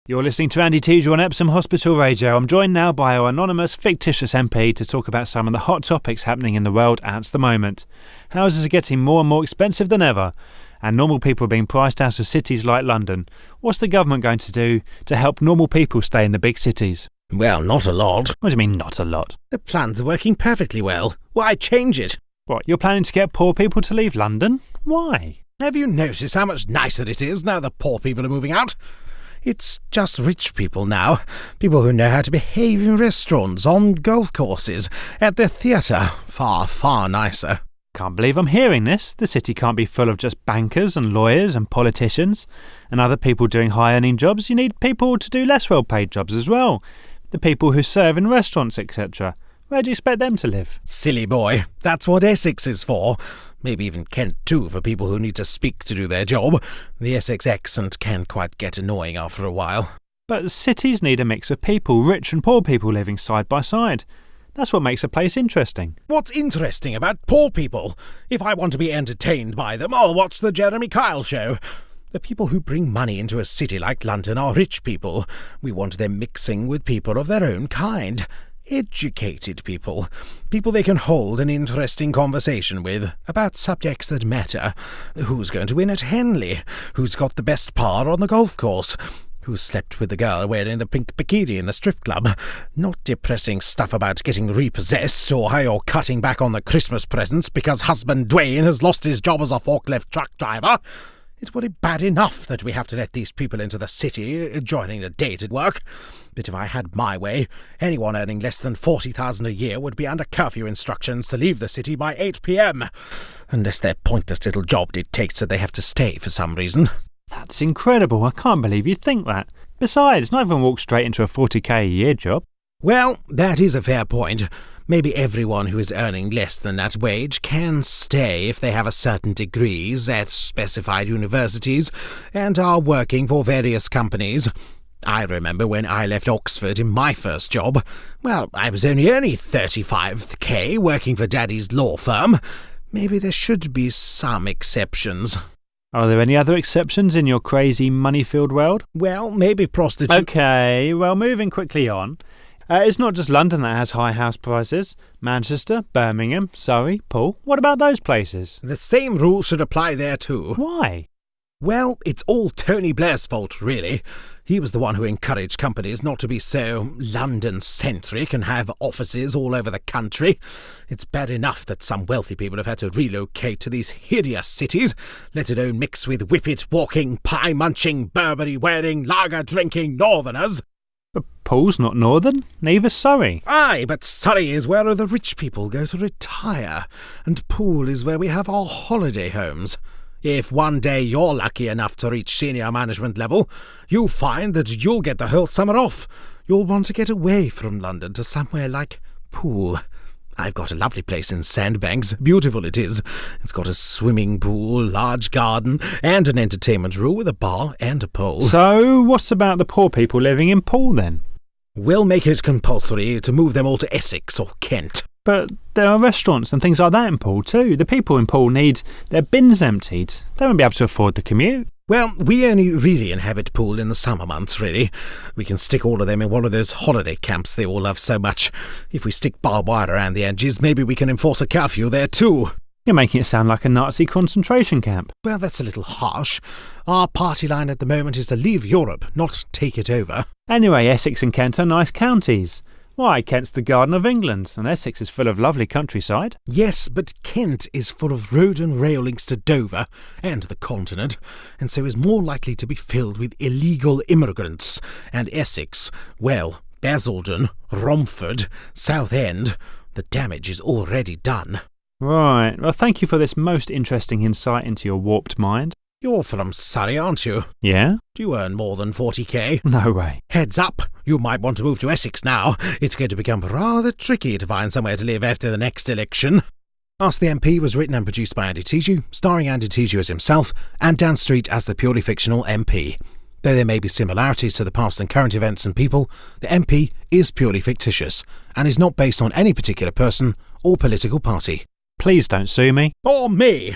You're listening to Andy Tijou on Epsom Hospital Radio. I'm joined now by our anonymous, fictitious MP to talk about some of the hot topics happening in the world at the moment. Houses are getting more and more expensive than ever, and normal people are being priced out of cities like London. What's the government going to do to help normal people stay in the big cities? Well, not a lot. What do you mean, not a lot? The plans are working perfectly well. Why change it? What, you're planning to get poor people to leave London? Why? Have you noticed how much nicer it is now the poor people are moving out? It's just rich people now. People who know how to behave in restaurants, on golf courses, at the theatre. Far, far nicer. Can't believe I'm hearing this. The city can't be full of just bankers and lawyers and politicians and other people doing high-earning jobs. You need people to do less well-paid jobs as well. The people who serve in restaurants, etc. Where do you expect them to live? Silly boy. That's what Essex is for. Maybe even Kent too, for people who need to speak to do their job. The Essex accent can quite get annoying after a while. But cities need a mix of people, rich and poor people living side by side. That's what makes a place interesting. What's interesting about poor people? If I want to be entertained by them, I'll watch the Jeremy Kyle show. The people who bring money into a city like London are rich people. We want them mixing with people of their own kind. Educated people. People they can hold an interesting conversation with about subjects that matter. Who's going to win at Henley? Who's got the best par on the golf course? Who slept with the girl wearing the pink bikini in the strip club? Not depressing stuff about getting repossessed or how you're cutting back on the Christmas presents because husband Dwayne has lost his job as a forklift truck driver. It's really bad enough that we have to let these people into the city, joining the date at work. But if I had my way, anyone earning less than $40,000 a year would be under curfew instructions to leave the city by 8 p.m. Unless their pointless little job dictates that they have to stay for some reason. That's incredible. I can't believe you think that. Besides, not everyone walks straight into a 40k a year job. Well, that is a fair point. Maybe everyone who is earning less than that wage can stay if they have a certain degrees at specified universities and are working for various companies. I remember when I left Oxford in my first job. Well, I was only earning 35k working for Daddy's law firm. Maybe there should be some exceptions. Are there any other exceptions in your crazy money-filled world? Well, maybe prostitution. OK, well, moving quickly on. It's not just London that has high house prices. Manchester, Birmingham, Surrey, Poole. What about those places? The same rule should apply there too. Why? Well, it's all Tony Blair's fault, really. He was the one who encouraged companies not to be so London-centric and have offices all over the country. It's bad enough that some wealthy people have had to relocate to these hideous cities, let alone mix with whippet-walking, pie-munching, Burberry-wearing, lager-drinking northerners. But Poole's not northern, neither's Surrey. Aye, but Surrey is where the rich people go to retire, and Poole is where we have our holiday homes. If one day you're lucky enough to reach senior management level, you'll find that you'll get the whole summer off. You'll want to get away from London to somewhere like Poole. I've got a lovely place in Sandbanks. Beautiful it is. It's got a swimming pool, large garden, and an entertainment room with a bar and a pole. So, what's about the poor people living in Poole then? We'll make it compulsory to move them all to Essex or Kent. But there are restaurants and things like that in Poole too. The people in Poole need their bins emptied. They won't be able to afford the commute. Well, we only really inhabit Poole in the summer months, really. We can stick all of them in one of those holiday camps they all love so much. If we stick barbed wire around the edges, maybe we can enforce a curfew there too. You're making it sound like a Nazi concentration camp. Well, that's a little harsh. Our party line at the moment is to leave Europe, not take it over. Anyway, Essex and Kent are nice counties. Why, Kent's the Garden of England, and Essex is full of lovely countryside. Yes, but Kent is full of road and rail links to Dover and the continent, and so is more likely to be filled with illegal immigrants. And Essex, well, Basildon, Romford, Southend, the damage is already done. Right, well thank you for this most interesting insight into your warped mind. You're from Surrey, aren't you? Yeah? Do you earn more than 40k? No way. Heads up, you might want to move to Essex now. It's going to become rather tricky to find somewhere to live after the next election. Ask the MP was written and produced by Andy Tijou, starring Andy Tijou as himself, and Dan Street as the purely fictional MP. Though there may be similarities to the past and current events and people, the MP is purely fictitious, and is not based on any particular person or political party. Please don't sue me. Or me.